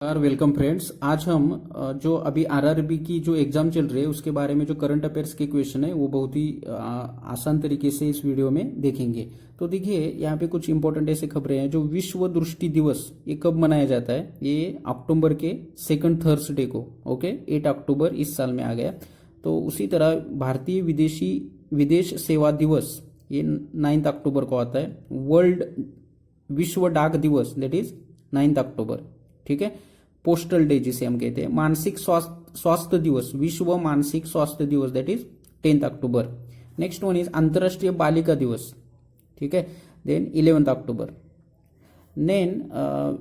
Welcome friends. आज हम जो अभी आरआरबी की जो एग्जाम चल रही है उसके बारे में जो करंट अफेयर्स के क्वेश्चन है वो बहुत ही आसान तरीके से इस वीडियो में देखेंगे। तो देखिए यहाँ पे कुछ इंपॉर्टेंट ऐसे खबरें हैं। जो विश्व दृष्टि दिवस ये कब मनाया जाता है? ये अक्टूबर के सेकंड थर्सडे को, ओके, 8 अक्टूबर इस साल में आ गया। तो उसी तरह भारतीय विदेश सेवा दिवस ये 9 अक्टूबर को आता है। वर्ल्ड विश्व डाक दिवस दैट इज 9 अक्टूबर, ठीक है। पोस्टल डे जिसे हम कहते हैं। मानसिक स्वास्थ्य दिवस, विश्व मानसिक स्वास्थ्य दिवस that is 10 October. Next one is अंतरराष्ट्रीय बालिका दिवस, ठीक है, देन 11 अक्टूबर। देन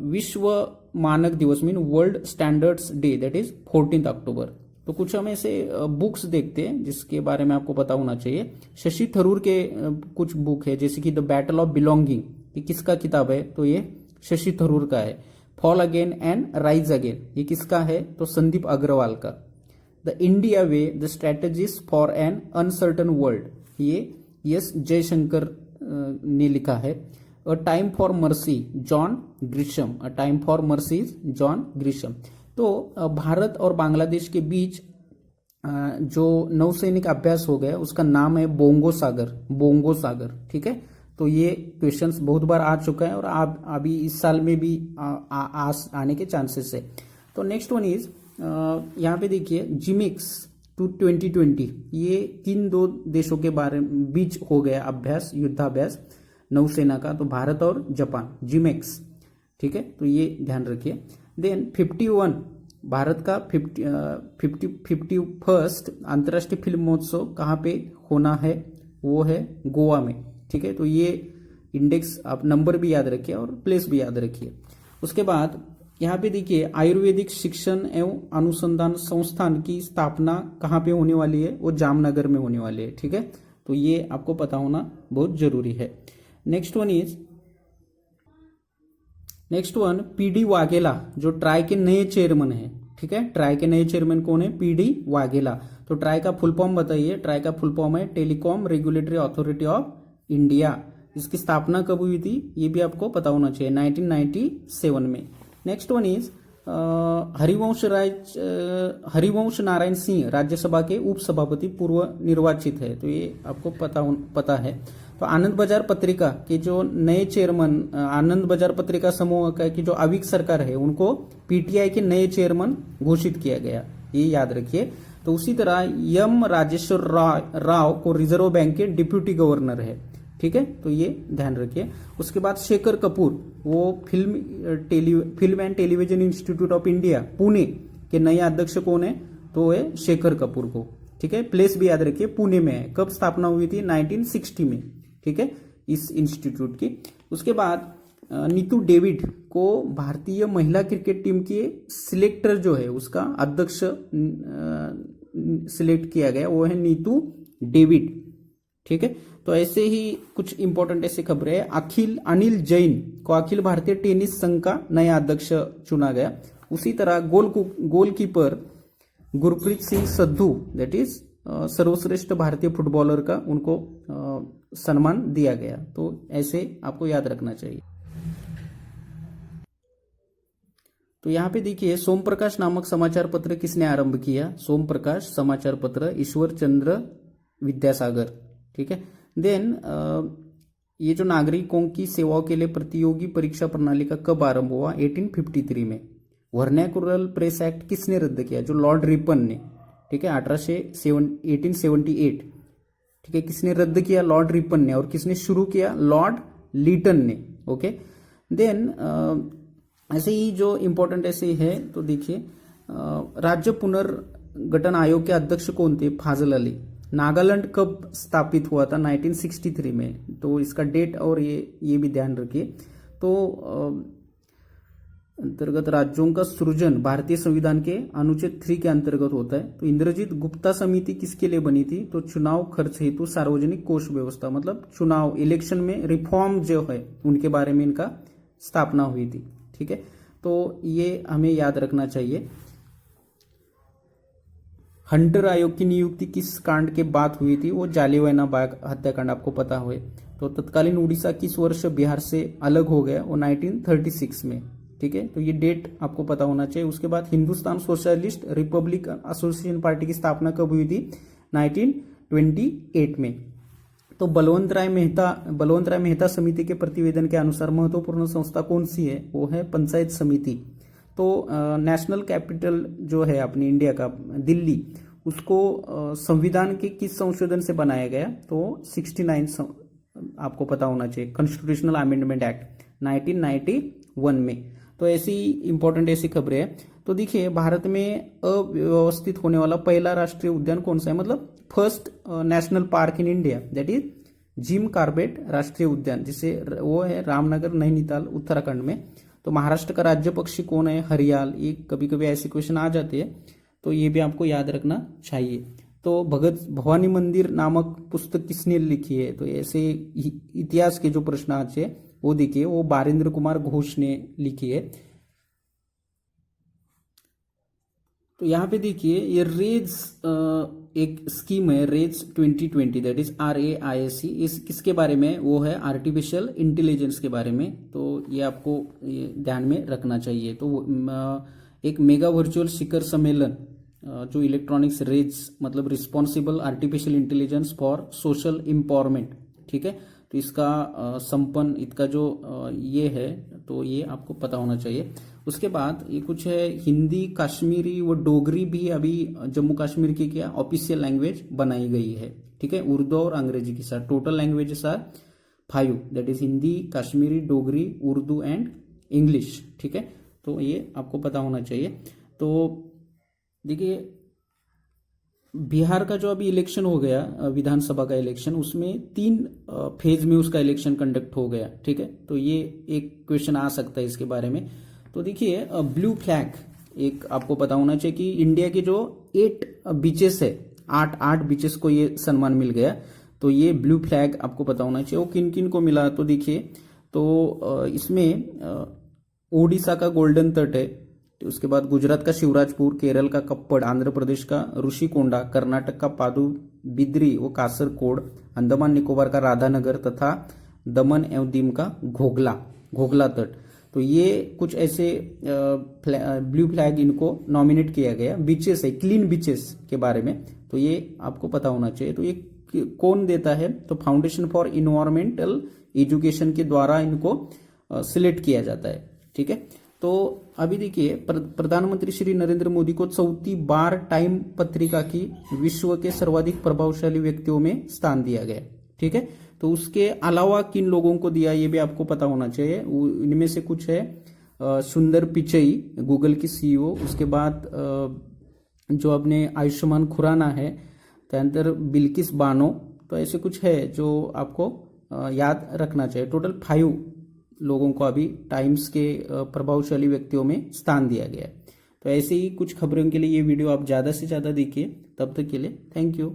विश्व मानक दिवस mean world standards day that is 14 अक्टूबर। तो कुछ हम ऐसे बुक्स देखते हैं जिसके बारे में आपको पता होना चाहिए। शशि थरूर के कुछ बुक है जैसे कि द बैटल ऑफ बिलोंगिंग, ये किसका किताब है? तो ये शशि थरूर का है। Fall again and rise again ये किसका है? तो संदीप अग्रवाल का। The India way the strategies for an uncertain world ये एस जयशंकर ने लिखा है। A time for mercy John Grisham, a time for mercy John Grisham. तो भारत और बांग्लादेश के बीच जो नौसैनिक अभ्यास हो गया उसका नाम है बोंगो सागर, ठीक है। तो ये क्वेश्चंस बहुत बार आ चुका है और आप अभी इस साल में भी आने के चांसेस है। तो नेक्स्ट वन इज यहाँ पे देखिए जिमिक्स 2020 ये दो देशों के बारे में बीच हो गया अभ्यास, युद्धाभ्यास नौसेना का, तो भारत और जापान, जिमेक्स, ठीक है। तो ये ध्यान रखिए। देन 51 भारत का 51st अंतर्राष्ट्रीय फिल्म महोत्सव कहाँ पे होना है? वो है गोवा में, ठीक है। तो ये इंडेक्स आप नंबर भी याद रखिए और प्लेस भी याद रखिए। उसके बाद यहाँ पे देखिए आयुर्वेदिक शिक्षण एवं अनुसंधान संस्थान की स्थापना कहाँ पे होने वाली है? वो जामनगर में होने वाली है, ठीक है। तो ये आपको पता होना बहुत जरूरी है। नेक्स्ट वन पीडी वाघेला जो ट्राई के नए चेयरमैन है, ठीक है। ट्राई के नए चेयरमैन कौन है? पीडी वाघेला। तो ट्राई का फुल फॉर्म बताइए। ट्राई का फुल फॉर्म है telecom regulatory authority of India. इसकी स्थापना कब हुई थी ये भी आपको पता होना चाहिए, 1997 में। Next one is Harivansh Narayan Singh Rajya Sabha के उपसभापति पूर्व निर्वाचित है। तो ये आपको पता है। तो आनंद बाजार पत्रिका के जो नए चेयरमैन, आनंद बाजार पत्रिका समूह का की जो अविक सरकार है उनको पीटीआई के नए चेयरमैन घोषित किया गया, ये याद रखिए। तो उसी तरह यम राजेश्वर राव को रिजर्व बैंक के डिप्यूटी गवर्नर है, ठीक है। तो ये ध्यान रखिए। उसके बाद शेखर कपूर वो film and television institute of India Pune के नए अध्यक्ष कौन है? तो है शेखर कपूर को, ठीक है। प्लेस भी याद रखिए, पुणे में है। कब स्थापना हुई थी? 1960 में, ठीक है, इस इंस्टीट्यूट की। उसके बाद नीतू डेविड को भारतीय महिला क्रिकेट टीम के सिलेक्टर जो है उसका अध्यक्ष सिलेक्ट किया गया, वो है नीतू डेविड, ठीक है। तो ऐसे ही कुछ इंपॉर्टेंट ऐसे खबरें हैं। अनिल जैन को अखिल भारतीय टेनिस संघ का नया अध्यक्ष चुना गया। उसी तरह goalkeeper Gurpreet Singh Sandhu that is सर्वश्रेष्ठ भारतीय फुटबॉलर का उनको सम्मान दिया गया। तो ऐसे आपको याद रखना चाहिए। तो यहाँ पे देखिए सोम प्रकाश नामक समाचार पत्र किसने आरंभ किया? सोम प्रकाश समाचार पत्र ईश्वर चंद्र विद्यासागर, ठीक है। देन ये जो नागरिकों की सेवाओं के लिए प्रतियोगी परीक्षा प्रणाली का कब आरंभ हुआ? 1853 में। वर्नैकुलर प्रेस एक्ट किसने रद्द किया? जो लॉर्ड रिपन ने, ठीक है, 1878, ठीक है। किसने रद्द किया? लॉर्ड रिपन ने। और किसने शुरू किया? लॉर्ड लीटन ने, ओके। देन ऐसे ही जो इंपॉर्टेंट ऐसे है तो देखिए राज्य पुनर्गठन आयोग के अध्यक्ष कौन थे? फाजल अली। नागालैंड कब स्थापित हुआ था? 1963 में। तो इसका डेट और ये भी ध्यान रखिए। तो अंतर्गत राज्यों का सृजन भारतीय संविधान के अनुच्छेद 3 के अंतर्गत होता है। तो इंद्रजीत गुप्ता समिति किसके लिए बनी थी? तो चुनाव खर्च हेतु सार्वजनिक कोष व्यवस्था, मतलब चुनाव इलेक्शन में रिफॉर्म जो है उनके बारे में इनका स्थापना हुई थी, ठीक है। तो ये हमें याद रखना चाहिए। हंटर आयोग की नियुक्ति किस कांड के बाद हुई थी? वो जालियानवाला बाग हत्याकांड, आपको पता हो। तो तत्कालीन उड़ीसा किस वर्ष बिहार से अलग हो गया? वो 1936 में, ठीक है, तो ये डेट आपको पता होना चाहिए। उसके बाद Hindustan socialist Republic association party की स्थापना कब हुई थी? 1928 में। तो बलवंत राय मेहता समिति के प्रतिवेदन के अनुसार महत्वपूर्ण संस्था कौन सी है? वो है पंचायत समिति। तो नेशनल कैपिटल जो है अपनी इंडिया का, दिल्ली, उसको संविधान के किस संशोधन से बनाया गया? तो 69 आपको पता होना चाहिए, कॉन्स्टिट्यूशनल अमेंडमेंट एक्ट 1991 में। तो ऐसी इंपॉर्टेंट ऐसी खबरें हैं। तो देखिए, भारत में अव्यवस्थित होने वाला पहला राष्ट्रीय उद्यान कौन सा है? मतलब first national park in India, that is Jim Corbett राष्ट्रीय उद्यान, जिसे वो है रामनगर, नैनीताल, उत्तराखंड में। तो महाराष्ट्र का राज्य पक्षी कौन है? हरियाल। ये कभी कभी ऐसे क्वेश्चन आ जाते हैं, तो ये भी आपको याद रखना चाहिए। तो भगत भवानी मंदिर नामक पुस्तक किसने लिखी है? तो ऐसे इतिहास के जो प्रश्न आज है वो देखिए, वो बारेंद्र कुमार घोष ने लिखी है। तो यहाँ पे देखिए, ये रेज एक स्कीम है, रेज 2020, दैट इज RAISE। इस किसके बारे में? वो है आर्टिफिशियल इंटेलिजेंस के बारे में। तो ये आपको ध्यान में रखना चाहिए। तो एक मेगा वर्चुअल शिखर सम्मेलन जो इलेक्ट्रॉनिक्स रेज, मतलब responsible artificial intelligence for social empowerment, ठीक है। तो इसका संपन्न, इसका जो ये है, तो ये आपको पता होना चाहिए। उसके बाद ये कुछ है, हिंदी, कश्मीरी व डोगरी भी अभी जम्मू कश्मीर की क्या ऑफिशियल लैंग्वेज बनाई गई है, ठीक है, उर्दू और अंग्रेजी के साथ। Total languages are 5, that is Hindi, Kashmiri, Dogri, Urdu and English, ठीक है। तो ये आपको पता होना चाहिए। तो देखिए, बिहार का जो अभी इलेक्शन हो गया, विधानसभा का इलेक्शन, उसमें 3 फेज में उसका इलेक्शन कंडक्ट हो गया, ठीक है। तो ये एक क्वेश्चन आ सकता है इसके बारे में। तो देखिए, ब्लू फ्लैग एक आपको पता होना चाहिए कि इंडिया के जो 8 बीचेस है, 8 बीचेस को ये सम्मान मिल गया। तो ये ब्लू फ्लैग आपको पता होना चाहिए। वो किन किन को मिला? तो देखिए, तो इसमें ओडिशा का गोल्डन तट है, तो उसके बाद गुजरात का शिवराजपुर, केरल का कप्पड़, आंध्र प्रदेश का ऋषिकोंडा, कर्नाटक का पादुबिद्री वो कासरकोड, अंडमान निकोबार का राधानगर तथा दमन एवं दीव का घोघला तट। तो ये कुछ ऐसे ब्लू फ्लैग इनको नॉमिनेट किया गया। बीचेस है, क्लीन बीचेस के बारे में, तो ये आपको पता होना चाहिए। तो ये कौन देता है? तो फाउंडेशन फॉर इन्वायरमेंटल एजुकेशन के द्वारा इनको सिलेक्ट किया जाता है, ठीक है। तो अभी देखिए, प्रधानमंत्री श्री नरेंद्र मोदी को 4थी बार टाइम पत्रिका की विश्व के सर्वाधिक प्रभावशाली व्यक्तियों में स्थान दिया गया, ठीक है। तो उसके अलावा किन लोगों को दिया, ये भी आपको पता होना चाहिए। इनमें से कुछ है सुंदर पिचई, गूगल की CEO। उसके बाद जो अपने आयुष्मान खुराना है, त्यानंतर बिल्किस बानो। तो ऐसे कुछ है जो आपको याद रखना चाहिए। टोटल 5 लोगों को अभी टाइम्स के प्रभावशाली व्यक्तियों में स्थान दिया गया है। तो ऐसे ही कुछ खबरों के लिए ये वीडियो आप ज़्यादा से ज़्यादा देखिए। तब तक के लिए थैंक यू।